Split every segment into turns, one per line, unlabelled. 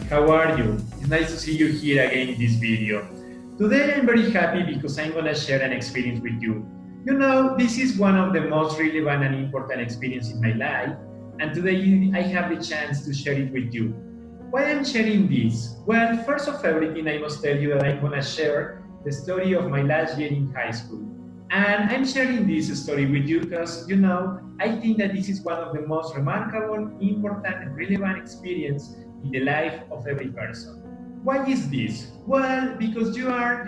how are you? It's nice to see you here again in this video. Today I'm very happy because I'm gonna share an experience with you. You know, this is one of the most relevant and important experiences in my life, and today I have the chance to share it with you. Why I'm sharing this? Well, first of everything, I must tell you that I'm gonna share the story of my last year in high school. And I'm sharing this story with you because, I think that this is one of the most remarkable, important, and relevant experience in the life of every person. Why is this? Well, because you are,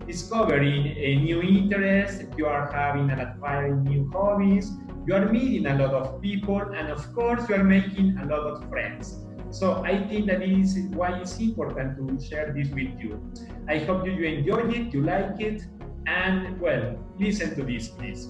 discovering a new interest, you are having and acquiring new hobbies, you are meeting a lot of people, and of course, you are making a lot of friends. So I think that is why it's important to share this with you. I hope you enjoy it, you like it, and well, listen to this, please.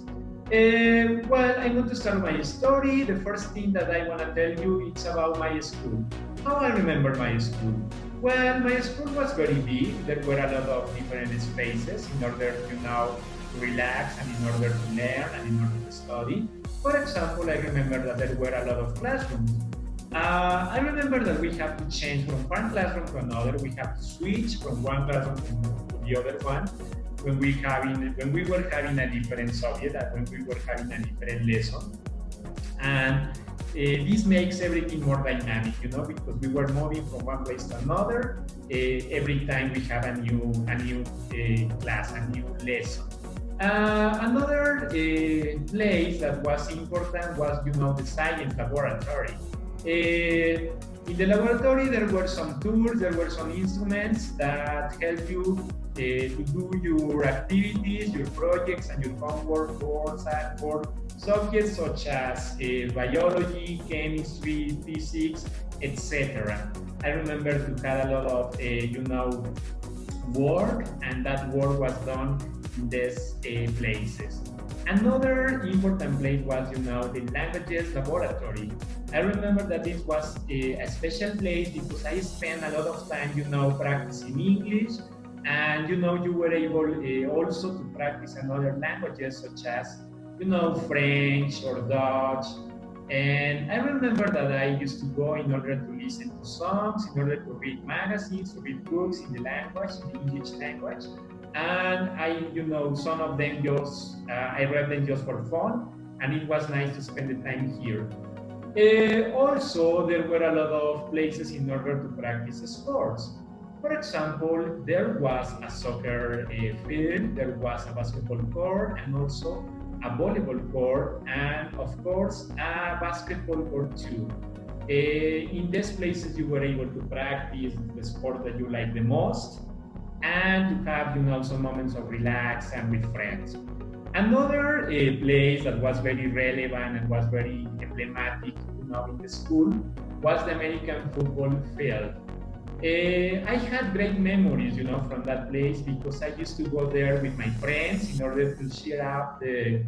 Well, I want to start my story. The first thing that I want to tell you is about my school. How I remember my school? Well, my school was very big. There were a lot of different spaces in order to relax and in order to learn and in order to study. For example, I remember that there were a lot of classrooms. I remember that we have to change from one classroom to another. We have to switch from one classroom to the other one when we were having a different subject and when we were having a different lesson. And this makes everything more dynamic, because we were moving from one place to another. Every time we have a new class, a new lesson. Another place that was important was, the science laboratory. In the laboratory, there were some tools, there were some instruments that help you to do your activities, your projects, and your homework for subjects such as biology, chemistry, physics, etc. I remember to have a lot of, work, and that work was done in these places. Another important place was, the languages laboratory. I remember that this was a special place because I spent a lot of time, practicing English, and you were able also to practice another languages such as, French or Dutch. And I remember that I used to go in order to listen to songs, in order to read magazines, to read books in the language, in the English language. And some of them I read them just for fun, and it was nice to spend the time here. Also, there were a lot of places in order to practice sports. For example, there was a soccer field, there was a basketball court, and also a volleyball court, and of course, a basketball court too. In these places, you were able to practice the sport that you like the most, and to have, some moments of relax and with friends. Another place that was very relevant and was very emblematic, in the school was the American football field. I had great memories, from that place because I used to go there with my friends in order to cheer up the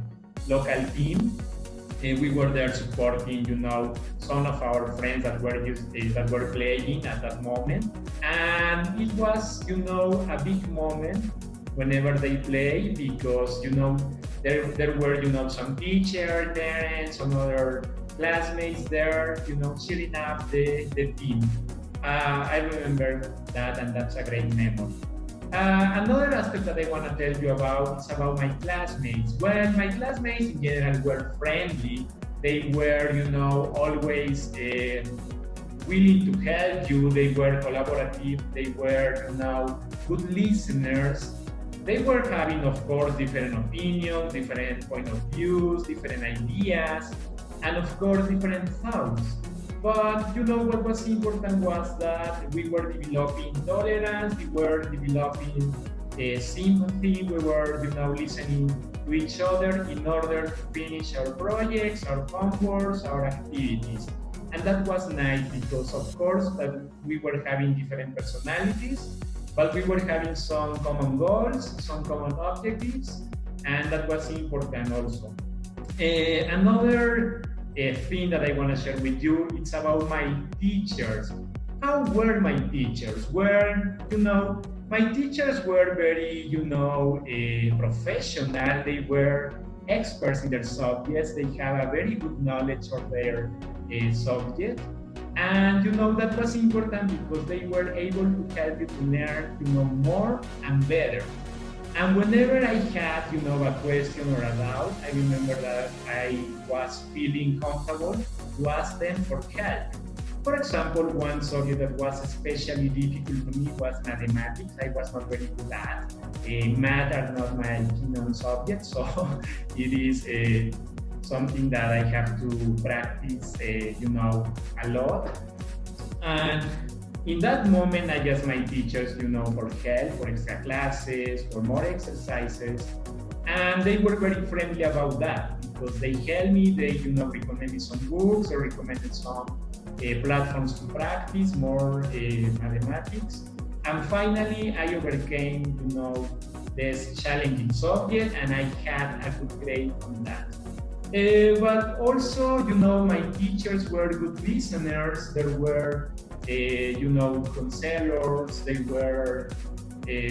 local team. We were there supporting, some of our friends that were playing at that moment, and it was, a big moment whenever they play because, there were, some teachers there and some other classmates there, cheering up the team. I remember that, and that's a great memory. Another aspect that I want to tell you about is about my classmates. Well, my classmates in general were friendly. They were, always willing to help you. They were collaborative. They were, good listeners. They were having, of course, different opinions, different point of views, different ideas, and of course, different thoughts. But what was important was that we were developing tolerance, we were developing sympathy, we were listening to each other in order to finish our projects, our homeworks, our activities. And that was nice because of course that we were having different personalities, but we were having some common goals, some common objectives, and that was important also. Another thing that I want to share with you, it's about my teachers. How were my teachers? My teachers were very, professional. They were experts in their subjects. They have a very good knowledge of their subject. And that was important because they were able to help you to learn more and better. And whenever I had a question or a doubt, I remember that I was feeling comfortable to ask them for help. For example, one subject that was especially difficult to me was mathematics. I was not very good at. Math are not my keen subject, so it is something that I have to practice, a lot. And in that moment, I asked my teachers, for help, for extra classes, for more exercises. And they were very friendly about that because they helped me. They, recommended some books or recommended some platforms to practice more mathematics. And finally, I overcame, this challenging subject, and I had a good grade on that. But also, my teachers were good listeners. There were, counselors. They were,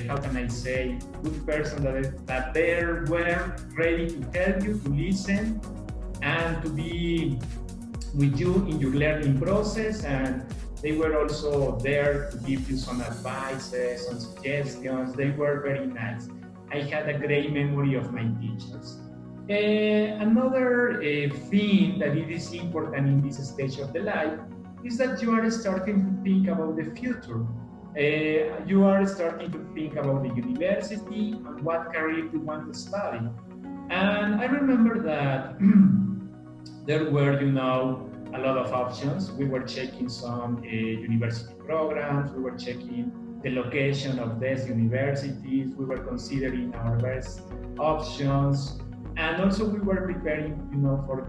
how can I say, good person that they were ready to help you, to listen, and to be with you in your learning process. And they were also there to give you some advices, some suggestions. They were very nice. I had a great memory of my teachers. Another thing that it is important in this stage of the life is that you are starting to think about the future. You are starting to think about the university and what career you want to study. And I remember that there were, a lot of options. We were checking some university programs. We were checking the location of these universities. We were considering our best options. And also we were preparing, for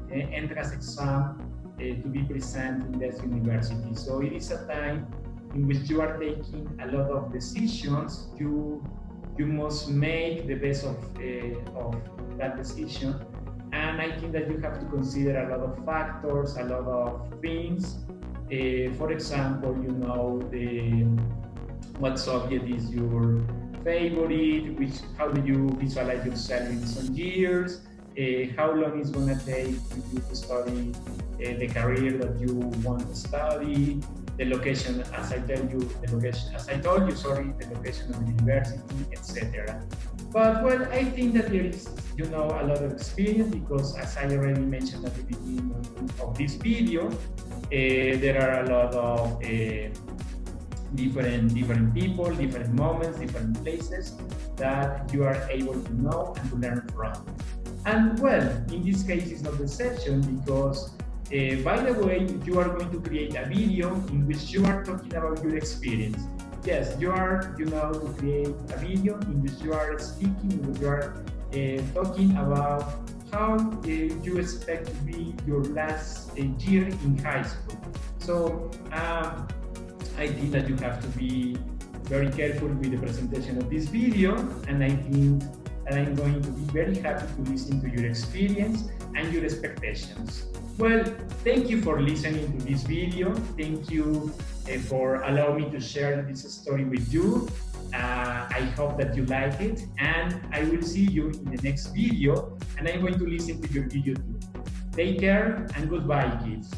the entrance exam to be present in this university. So it is a time in which you are taking a lot of decisions. You must make the best of that decision. And I think that you have to consider a lot of factors, a lot of things. For example, what subject is your favorite, how do you visualize yourself in some years, how long it's going to take for you to study the career that you want to study, the location, as I told you, the location of the university, etc. But well, I think that there is, a lot of experience because, as I already mentioned at the beginning of this video, there are a lot of different people, different moments, different places that you are able to know and to learn from. And well, in this case, it's not the exception because, by the way, you are going to create a video in which you are talking about your experience. Yes, you are, to create a video in which you are speaking, in which you are talking about how you expect to be your last year in high school. So I think that you have to be very careful with the presentation of this video, and I think that I'm going to be very happy to listen to your experience and your expectations. Well, thank you for listening to this video. Thank you for allowing me to share this story with you. I hope that you like it, and I will see you in the next video, and I'm going to listen to your video too. Take care and goodbye, kids.